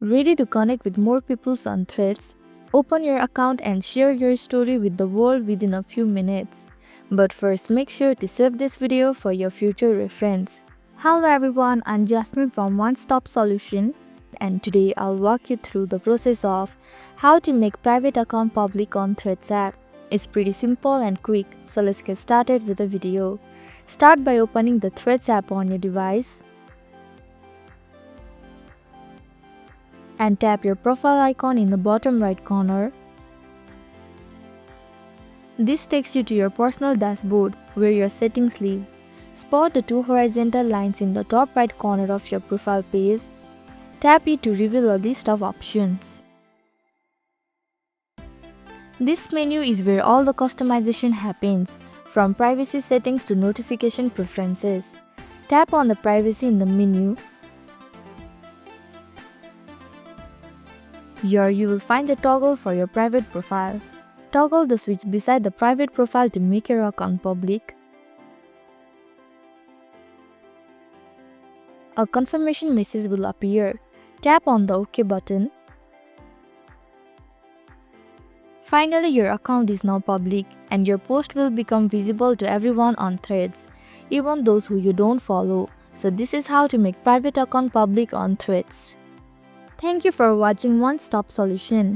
Ready to connect with more people on Threads? Open your account and share your story with the world within a few minutes. But first, make sure to save this video for your future reference. Hello everyone, I'm Jasmine from One Stop Solution, and today I'll walk you through the process of how to make private account public on Threads app. It's pretty simple and quick, so let's get started with the video. Start by opening the Threads app on your device and tap your profile icon in the bottom right corner. This takes you to your personal dashboard where your settings live. Spot the two horizontal lines in the top right corner of your profile page. Tap it to reveal a list of options. This menu is where all the customization happens, from privacy settings to notification preferences. Tap on the privacy in the menu. Here you will find a toggle for your private profile. Toggle the switch beside the private profile to make your account public. A confirmation message will appear. Tap on the OK button. Finally, your account is now public and your post will become visible to everyone on Threads, even those who you don't follow. So this is how to make private account public on Threads. Thank you for watching One Stop Solution.